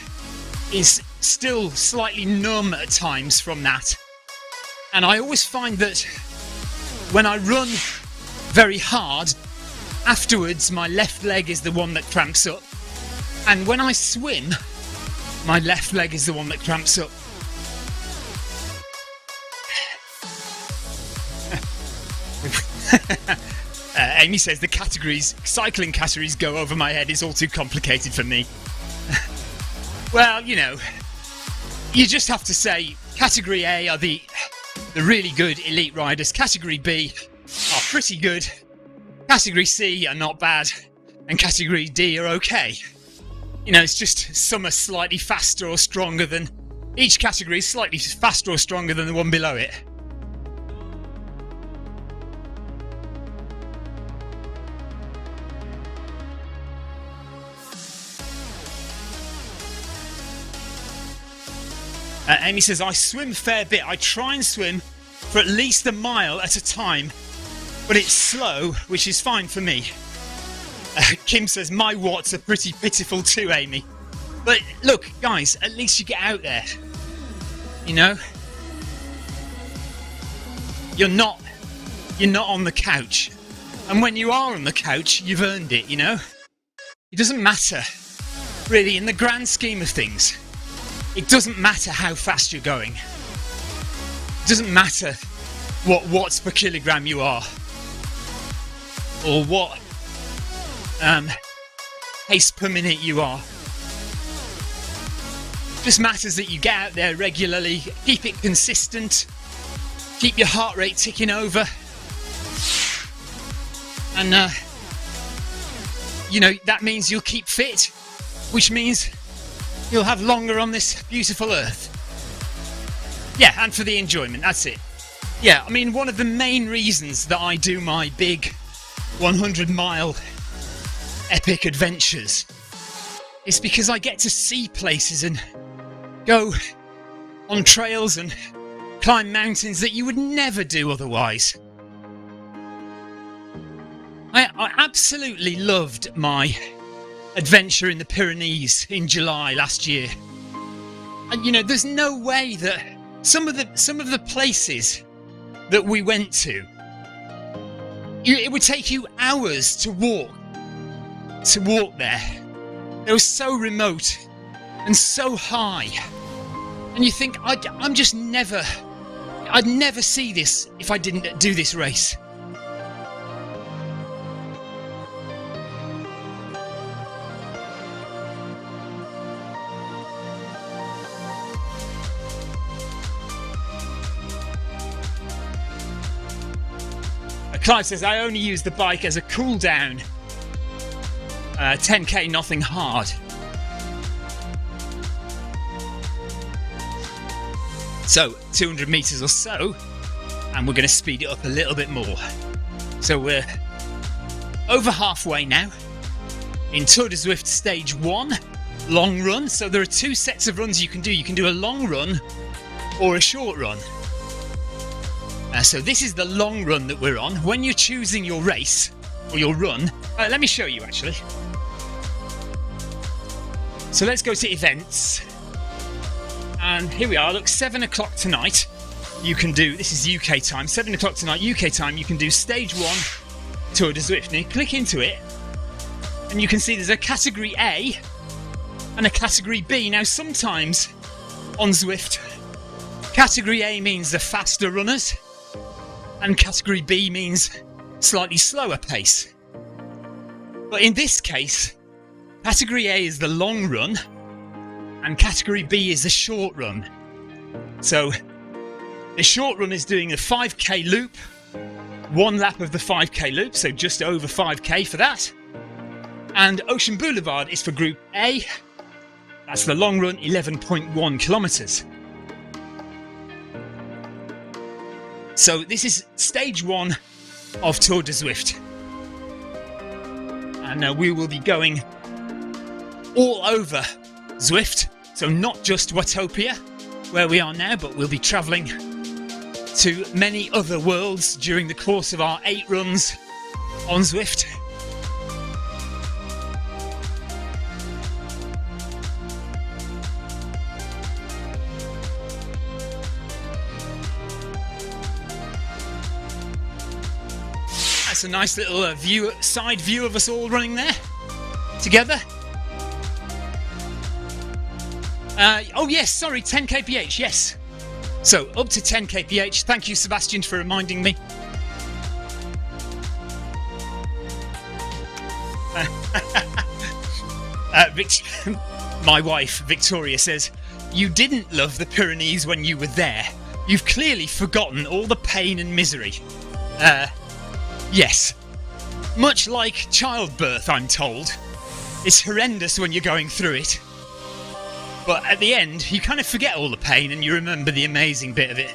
is still slightly numb at times from that. And I always find that when I run very hard, afterwards my left leg is the one that cramps up. And when I swim, my left leg is the one that cramps up. Amy says the cycling categories go over my head. It's all too complicated for me. Well, you know, you just have to say category A are the really good elite riders. Category B are pretty good. Category C are not bad. And category D are okay. You know, it's just some are slightly faster or stronger than Each category is slightly faster or stronger than the one below it. Amy says, I swim a fair bit. I try and swim for at least a mile at a time, but it's slow, which is fine for me. Kim says, my watts are pretty pitiful too, Amy. But look, guys, at least you get out there. You know? You're not on the couch. And when you are on the couch, you've earned it, you know? It doesn't matter, really, in the grand scheme of things. It doesn't matter how fast you're going. It doesn't matter what watts per kilogram you are. Or what pace per minute you are. It just matters that you get out there regularly, keep it consistent, keep your heart rate ticking over. And, you know, that means you'll keep fit, which means you'll have longer on this beautiful earth. Yeah, and for the enjoyment, that's it. Yeah, I mean, one of the main reasons that I do my big 100-mile epic adventures is because I get to see places and go on trails and climb mountains that you would never do otherwise. I absolutely loved my adventure in the Pyrenees in July last year. And you know, there's no way that some of the places that we went to, it would take you hours to walk there. They were so remote and so high, and you think I'd never see this if I didn't do this race. Clive says, I only use the bike as a cool down. 10k, nothing hard. So, 200 metres or so, and we're going to speed it up a little bit more. So we're over halfway now in Tour de Zwift Stage 1, long run. So there are two sets of runs you can do. You can do a long run or a short run. So this is the long run that we're on. When you're choosing your race or your run, let me show you actually. So let's go to events. And here we are, look, 7 o'clock tonight. You can do, this is UK time, 7 o'clock tonight, UK time, you can do Stage 1 Tour de Zwift. And you click into it, and you can see there's a Category A and a Category B. Now sometimes on Zwift, Category A means the faster runners, and Category B means slightly slower pace. But in this case, Category A is the long run, and Category B is the short run. So the short run is doing a 5k loop, one lap of the 5k loop, so just over 5k for that. And Ocean Boulevard is for Group A. That's the long run, 11.1 kilometers. So this is Stage 1 of Tour de Zwift. And we will be going all over Zwift. So not just Watopia, where we are now, but we'll be travelling to many other worlds during the course of our 8 runs on Zwift. That's a nice little side view of us all running there together. Oh yes, sorry, 10 kph, yes. So up to 10 kph. Thank you, Sebastian, for reminding me. My wife, Victoria, says, you didn't love the Pyrenees when you were there. You've clearly forgotten all the pain and misery. Yes. Much like childbirth, I'm told. It's horrendous when you're going through it. But at the end, you kind of forget all the pain and you remember the amazing bit of it.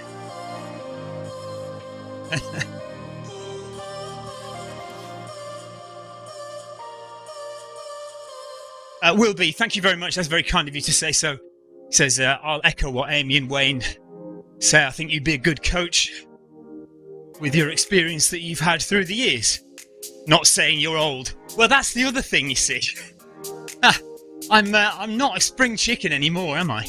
Wilby, thank you very much. That's very kind of you to say so. He says, I'll echo what Amy and Wayne say. I think you'd be a good coach with your experience that you've had through the years. Not saying you're old. Well, that's the other thing, you see. I'm not a spring chicken anymore, am I?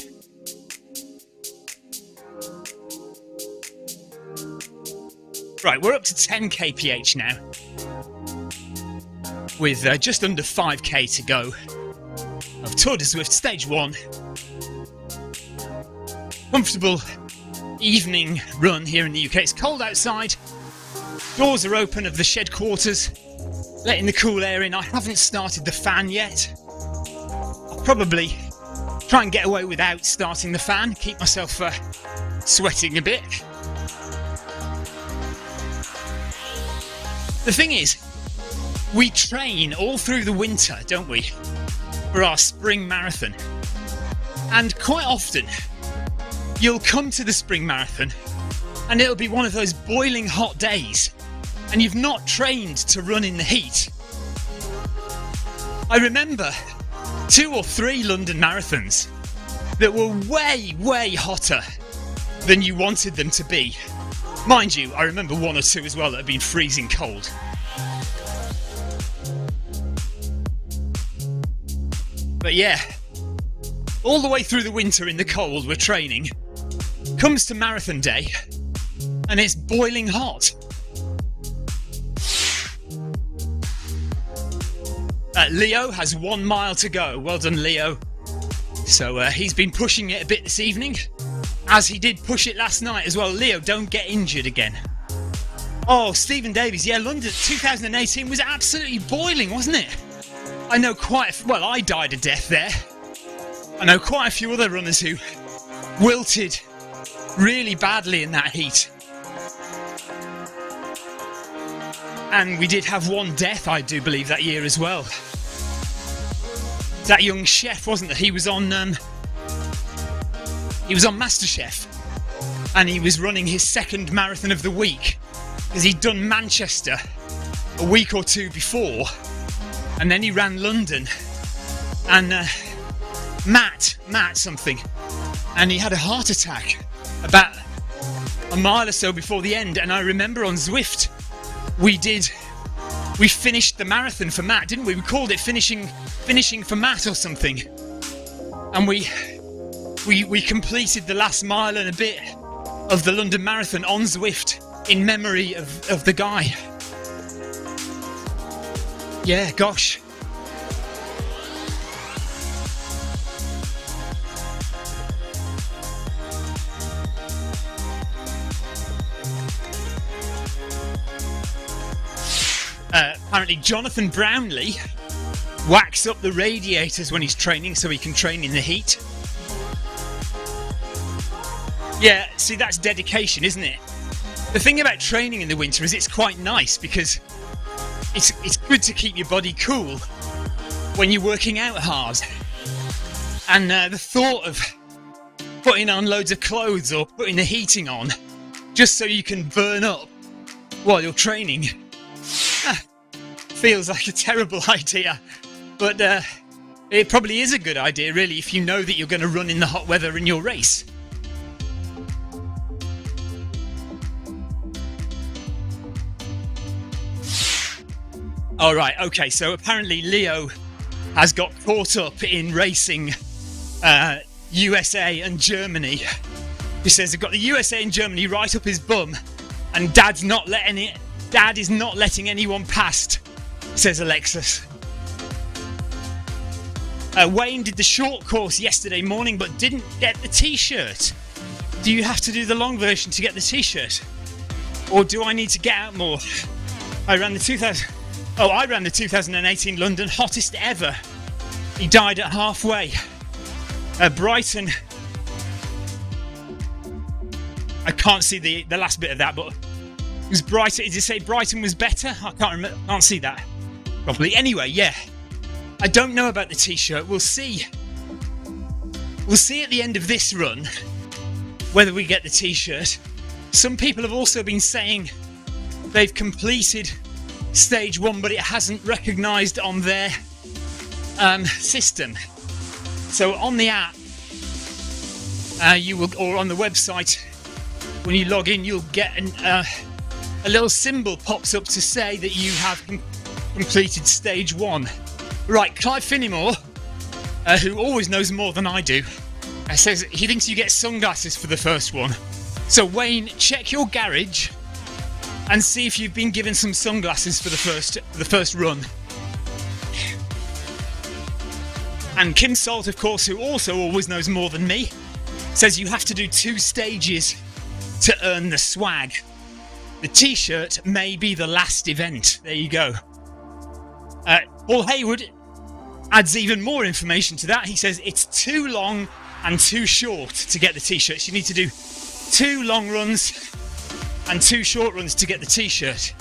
Right, we're up to 10 kph now, with just under 5k to go of Tour de Zwift Stage 1. Comfortable evening run here in the UK. It's cold outside. Doors are open of the shed quarters, letting the cool air in. I haven't started the fan yet. I'll probably try and get away without starting the fan, keep myself sweating a bit. The thing is, we train all through the winter, don't we, for our spring marathon. And quite often, you'll come to the spring marathon and it'll be one of those boiling hot days and you've not trained to run in the heat. I remember 2 or 3 London marathons that were way, way hotter than you wanted them to be. Mind you, I remember 1 or 2 as well that had been freezing cold. But yeah, all the way through the winter in the cold we're training. Comes to marathon day and it's boiling hot. Leo has 1 mile to go. Well done, Leo. So he's been pushing it a bit this evening, as he did push it last night as well. Leo, don't get injured again. Oh, Stephen Davies. Yeah, London 2018 was absolutely boiling, wasn't it? I know well, I died a death there. I know quite a few other runners who wilted really badly in that heat. And we did have 1 death, I do believe, that year as well. That young chef, wasn't it? He was on MasterChef, and he was running his 2nd marathon of the week because he'd done Manchester a week or 2 before, and then he ran London. And Matt something, and he had a heart attack about a mile or so before the end. And I remember on Zwift we finished the marathon for Matt, didn't we? We called it finishing for Matt or something. And we completed the last mile and a bit of the London Marathon on Zwift in memory of the guy. Yeah, gosh. Apparently Jonathan Brownlee whacks up the radiators when he's training so he can train in the heat. Yeah, see, that's dedication, isn't it? The thing about training in the winter is it's quite nice because it's good to keep your body cool when you're working out hard. And the thought of putting on loads of clothes or putting the heating on just so you can burn up while you're training feels like a terrible idea. But it probably is a good idea, really, if you know that you're going to run in the hot weather in your race. All right, okay, so apparently Leo has got caught up in racing USA and Germany. He says they've got the USA and Germany right up his bum, and Dad is not letting anyone past, says Alexis. Wayne did the short course yesterday morning but didn't get the t-shirt. Do you have to do the long version to get the t-shirt? Or do I need to get out more? I ran the 2018 London, hottest ever. He died at halfway. Brighton. I can't see the last bit of that, but it was Brighton. Did you say Brighton was better? I can't remember. Can't see that properly. Anyway, yeah. I don't know about the t-shirt. We'll see We'll see at the end of this run whether we get the t-shirt. Some people have also been saying they've completed stage 1, but it hasn't recognised on their system. So on the app, you will, or on the website, when you log in, you'll get a little symbol pops up to say that you have completed stage 1. Right, Clive Finnimore, who always knows more than I do, says he thinks you get sunglasses for the first one. So Wayne, check your garage and see if you've been given some sunglasses for the first run. And Kim Salt, of course, who also always knows more than me, says you have to do 2 stages to earn the swag. The t-shirt may be the last event. There you go. Paul Hayward adds even more information to that. He says it's too long and too short to get the t-shirts. You need to do 2 long runs and 2 short runs to get the t-shirt.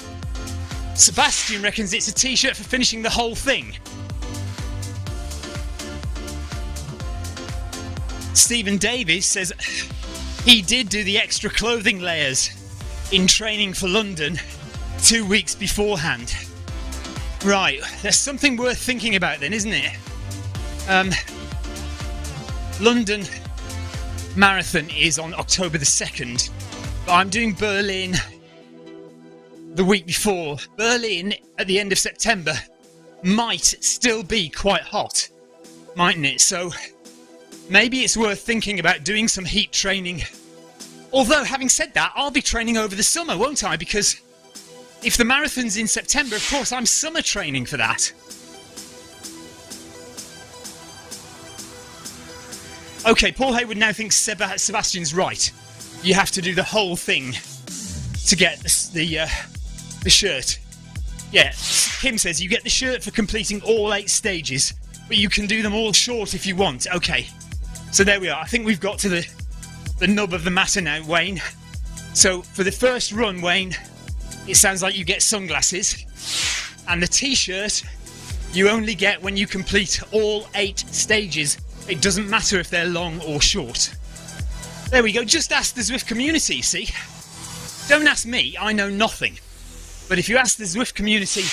Sebastian reckons it's a t-shirt for finishing the whole thing. Stephen Davies says he did do the extra clothing layers in training for London 2 weeks beforehand. Right, there's something worth thinking about then, isn't it? London Marathon is on October the 2nd, but I'm doing Berlin the week before. Berlin at the end of September might still be quite hot, mightn't it? So maybe it's worth thinking about doing some heat training. Although, having said that, I'll be training over the summer, won't I? Because if the marathon's in September, of course, I'm summer training for that. Okay, Paul Hayward now thinks Sebastian's right. You have to do the whole thing to get the shirt. Yeah, Kim says you get the shirt for completing all 8 stages, but you can do them all short if you want. Okay, so there we are. I think we've got to the nub of the matter now, Wayne. So for the first run, Wayne, it sounds like you get sunglasses, and the t-shirt you only get when you complete all 8 stages. It doesn't matter if they're long or short. There we go. Just ask the Zwift community, see? Don't ask me, I know nothing. But if you ask the Zwift community,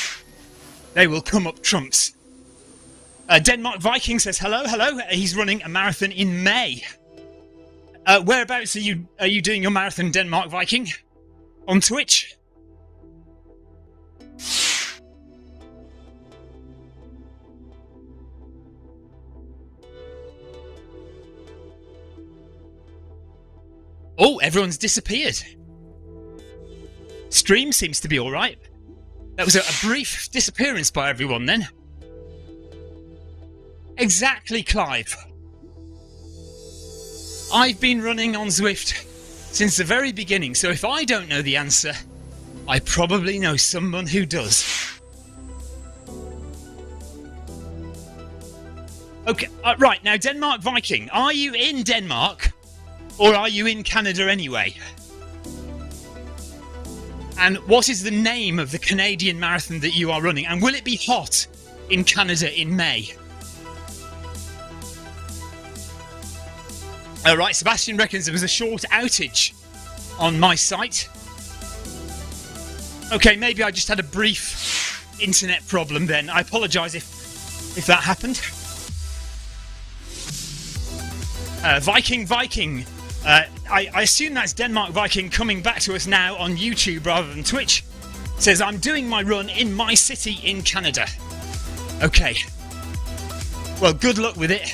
they will come up trumps. Denmark Viking says hello. He's running a marathon in May. Whereabouts are you doing your marathon, Denmark Viking? On Twitch? Oh, everyone's disappeared. Stream seems to be alright. That was a brief disappearance by everyone then. Exactly, Clive. I've been running on Zwift since the very beginning, so if I don't know the answer, I probably know someone who does. Okay, right, now Denmark Viking, are you in Denmark? Or are you in Canada anyway? And what is the name of the Canadian marathon that you are running? And will it be hot in Canada in May? Alright, Sebastian reckons there was a short outage on my site. Okay, maybe I just had a brief internet problem then. I apologise if that happened. Viking. I assume that's Denmark Viking coming back to us now on YouTube rather than Twitch. Says, I'm doing my run in my city in Canada. Okay. Well, good luck with it.